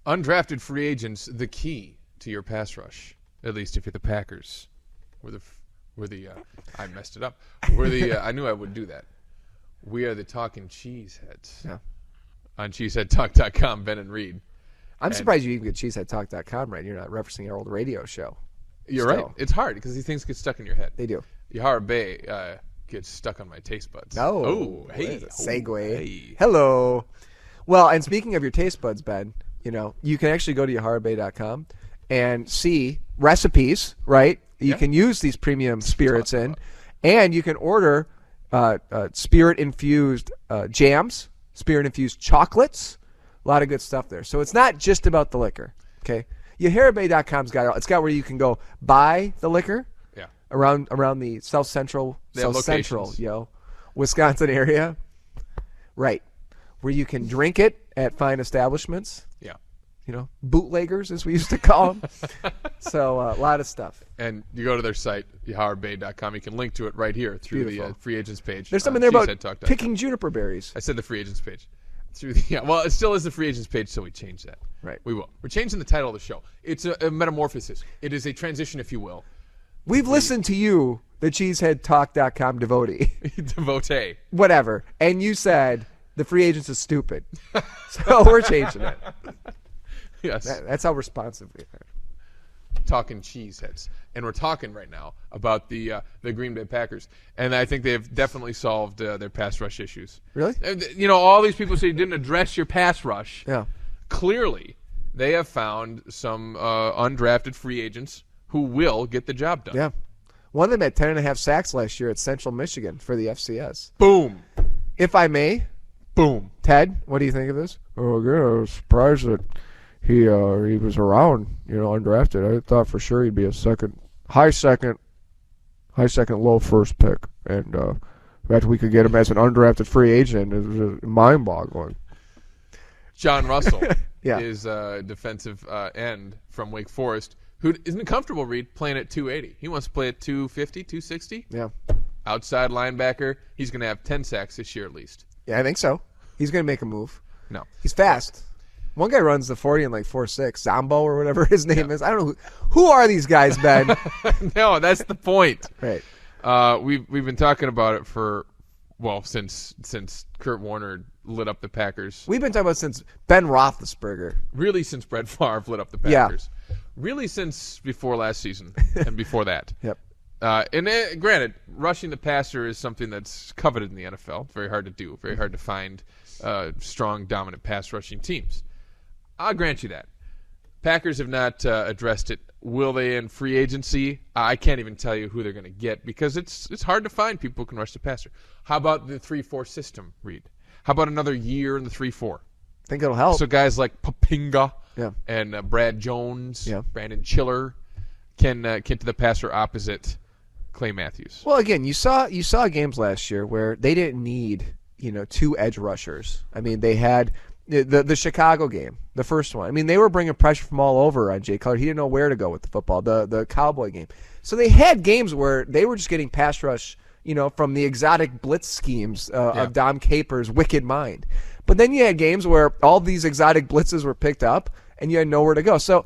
Undrafted free agents, the key to your pass rush. At least if you're the Packers. I messed it up. I knew I would do that. We are the talking cheeseheads. Yeah. On cheeseheadtalk.com, Ben and Reed. I'm surprised you even get cheeseheadtalk.com right. You're not referencing our old radio show. You're right. It's hard because these things get stuck in your head. They do. Yahara Bay gets stuck on my taste buds. Hey. Segue. Hey. Hello. Well, and speaking of your taste buds, Ben, you can actually go to yaharabay.com and see recipes, right? You can use these premium spirits in, and you can order spirit-infused jams, spirit-infused chocolates, a lot of good stuff there. So it's not just about the liquor, okay? Yaharabay.com's got it's got where you can go buy the liquor around the South Central, Wisconsin area, right? Where you can drink it at fine establishments. Yeah. Bootleggers, as we used to call them. So a lot of stuff. And you go to their site, yaharabay.com. You can link to it right here through the free agents page. There's something there about picking juniper berries. I said the free agents page. Well, it still is the free agents page, so we change that. Right. We will. We're changing the title of the show. It's a metamorphosis. It is a transition, if you will. We've listened to you, the cheeseheadtalk.com devotee. Devotee. Whatever. And you said the free agents is stupid. So we're changing it. Yes. That's how responsive we are. Talking cheeseheads. And we're talking right now about the Green Bay Packers. And I think they've definitely solved their pass rush issues. Really? All these people say you didn't address your pass rush. Yeah. Clearly, they have found some undrafted free agents who will get the job done. Yeah. One of them had 10.5 sacks last year at Central Michigan for the FCS. Boom. If I may. Boom. Ted, what do you think of this? Oh, yeah, I was surprised that he was around, undrafted. I thought for sure he'd be a high second, low first pick. And the fact we could get him as an undrafted free agent is mind-boggling. John Russell Yeah. is a defensive end from Wake Forest who isn't comfortable, Reed, playing at 280. He wants to play at 250, 260. Yeah. Outside linebacker. He's going to have 10 sacks this year at least. Yeah, I think so. He's going to make a move. No. He's fast. One guy runs the 40 in like 4.6. Zombo or whatever his name is. I don't know. Who are these guys, Ben? No, that's the point. Right. We've been talking about it since Kurt Warner lit up the Packers. We've been talking about since Ben Roethlisberger. Really since Brett Favre lit up the Packers. Yeah. Really since before last season and before that. Yep. Granted, rushing the passer is something that's coveted in the NFL. It's very hard to do. Very hard to find strong, dominant pass rushing teams. I'll grant you that. Packers have not addressed it. Will they in free agency? I can't even tell you who they're going to get because it's hard to find people who can rush the passer. How about the 3-4 system, Reed? How about another year in the 3-4? I think it'll help. So guys like Papinga yeah. and Brad Jones, yeah. Brandon Chiller can to the passer opposite Clay Matthews. Well, again, you saw games last year where they didn't need two edge rushers. I mean, they had the Chicago game, the first one. I mean, they were bringing pressure from all over on Jay Cutler. He didn't know where to go with the football. The Cowboy game. So they had games where they were just getting pass rush, from the exotic blitz schemes of Dom Capers' wicked mind. But then you had games where all these exotic blitzes were picked up and you had nowhere to go. So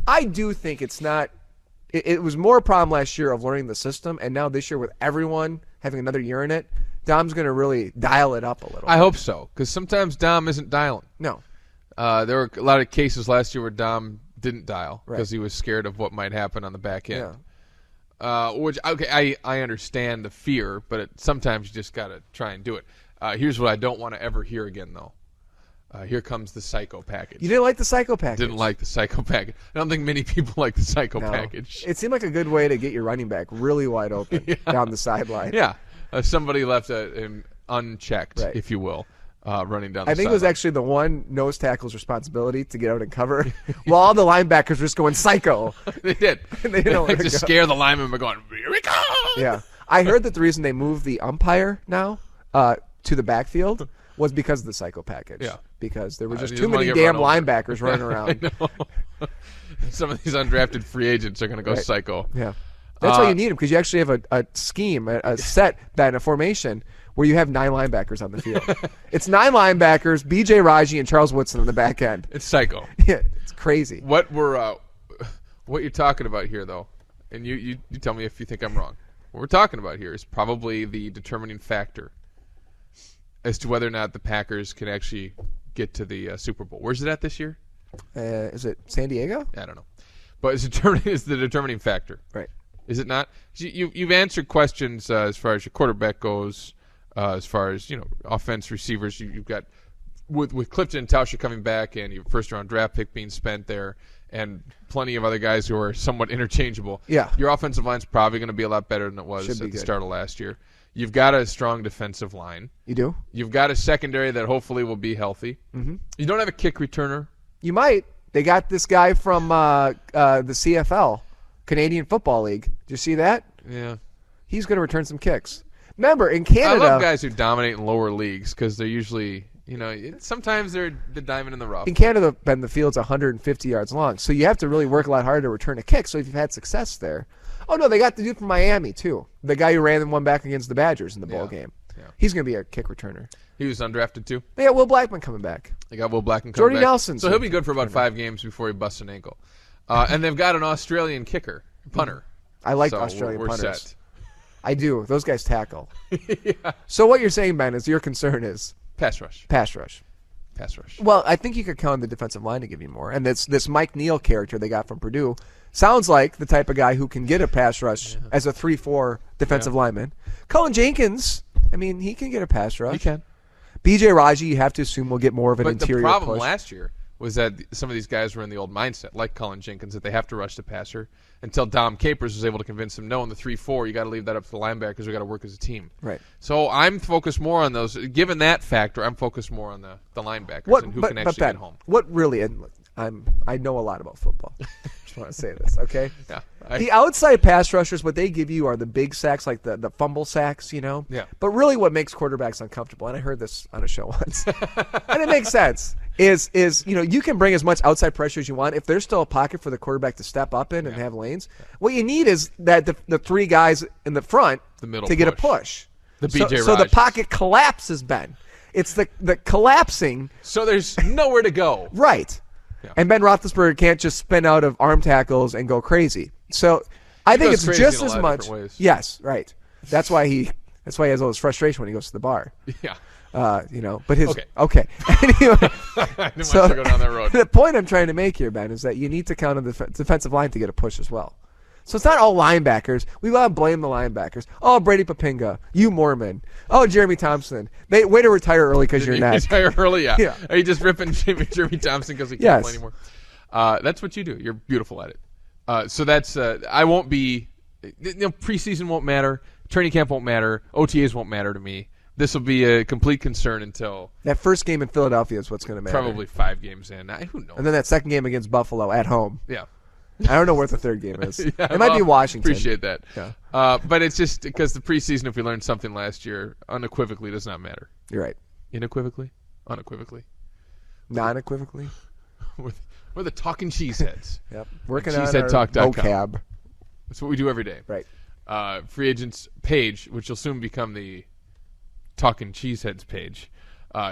I do think it's not. It was more a problem last year of learning the system, and now this year with everyone having another year in it, Dom's going to really dial it up a little. I hope so, because sometimes Dom isn't dialing. No. There were a lot of cases last year where Dom didn't dial because he was scared of what might happen on the back end. Yeah. I understand the fear, but sometimes you just got to try and do it. Here's what I don't want to ever hear again, though. Here comes the psycho package. You didn't like the psycho package? Didn't like the psycho package. I don't think many people like the psycho package. It seemed like a good way to get your running back really wide open down the sideline. Yeah. Somebody left him unchecked, if you will, running down the sideline. I think it was actually the one nose tackle's responsibility to get out and cover, while all the linebackers were just going psycho. They did. And they didn't know where to go. Scare the linemen by going, here we go! Yeah. I heard that the reason they moved the umpire now to the backfield was because of the psycho package. Yeah. Because there were just too many damn linebackers running around. I know. Some of these undrafted free agents are going to go psycho. Yeah. That's why you need them, because you actually have a scheme, a set, a formation where you have 9 linebackers on the field. It's 9 linebackers, B.J. Raji, and Charles Woodson on the back end. It's psycho. Yeah, it's crazy. What you're talking about here, though, and you tell me if you think I'm wrong. What we're talking about here is probably the determining factor as to whether or not the Packers can actually get to the Super Bowl. Where's it at this year? Is it San Diego? I don't know, but it's the determining factor. Right. Is it not? You've answered questions as far as your quarterback goes, as far as offense receivers. You've got with Clifton and Tauscher coming back, and your first-round draft pick being spent there, and plenty of other guys who are somewhat interchangeable. Yeah. Your offensive line's probably going to be a lot better than it was at the start of last year. You've got a strong defensive line. You do? You've got a secondary that hopefully will be healthy. Mm-hmm. You don't have a kick returner. You might. They got this guy from the CFL, Canadian Football League. Did you see that? Yeah. He's going to return some kicks. Remember, in Canada... I love guys who dominate in lower leagues because they're usually... sometimes they're the diamond in the rough. In Canada, Ben, the field's 150 yards long, so you have to really work a lot harder to return a kick. So if you've had success there, oh no, they got the dude from Miami too, the guy who ran one back against the Badgers in the bowl game. Yeah. He's going to be a kick returner. He was undrafted too. They got Will Blackman coming back. They got Will Blackman coming Jordy back. Nelson. So he'll be good for about 5 games before he busts an ankle. And they've got an Australian punter. I like so Australian we're punters. Set. I do. Those guys tackle. Yeah. So what you're saying, Ben, is your concern is pass rush. Pass rush. Pass rush. Well, I think you could count on the defensive line to give you more. And this Mike Neal character they got from Purdue sounds like the type of guy who can get a pass rush as a 3-4 defensive lineman. Cullen Jenkins, I mean, he can get a pass rush. He can. B.J. Raji, you have to assume, will get more of an interior push. But the problem push. last year was that some of these guys were in the old mindset, like Cullen Jenkins, that they have to rush the passer until Dom Capers was able to convince them, no, in the 3-4, you got to leave that up to the linebackers. We got to work as a team. Right. So I'm focused more on those. Given that factor, I'm focused more on the linebackers and who can actually Ben, get home. What really? And I know a lot about football. Just want to say this, okay? Yeah. The outside pass rushers, what they give you are the big sacks, like the fumble sacks, Yeah. But really, what makes quarterbacks uncomfortable, and I heard this on a show once, and it makes sense, is you can bring as much outside pressure as you want if there's still a pocket for the quarterback to step up in and have lanes. What you need is that the 3 guys in the front to get a push. The B.J. So the pocket collapses, Ben. It's the collapsing. So there's nowhere to go. Right. Yeah. And Ben Roethlisberger can't just spin out of arm tackles and go crazy. So I think it's just as much. Yes, right. That's why he has all this frustration when he goes to the bar. Yeah. But his okay. Anyway, I didn't want to go down that road. The point I'm trying to make here, Ben, is that you need to count on the defensive line to get a push as well. So it's not all linebackers. We want to blame the linebackers. Oh, Brady Papinga, you Mormon. Oh, Jeremy Thompson. Way to retire early because you're neck. Retire early, yeah. Yeah. Are you just ripping Jeremy Thompson because he can't play anymore? That's what you do. You're beautiful at it. So that's I won't be. Preseason won't matter. Training camp won't matter. OTAs won't matter to me. This will be a complete concern until that first game in Philadelphia is what's going to matter. Probably 5 games in. Who knows? And then that second game against Buffalo at home. Yeah. I don't know what the third game is. It might be Washington. Appreciate that. Yeah. But it's just because the preseason, if we learned something last year, unequivocally does not matter. You're right. Unequivocally? Unequivocally? Non-equivocally? We're the talking cheeseheads. Yep. Working on our vocab. That's what we do every day. Right. Free agents page, which will soon become the Talking Cheeseheads page.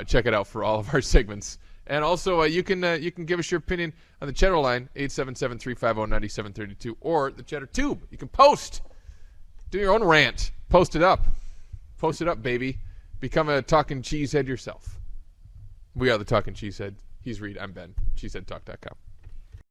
Check it out for all of our segments. And also, you can give us your opinion on the Cheddar line, 877-350-9732, or the Cheddar Tube. You can post. Do your own rant. Post it up. Post it up, baby. Become a Talking Cheesehead yourself. We are the Talking Cheesehead. He's Reed. I'm Ben. CheeseheadTalk.com.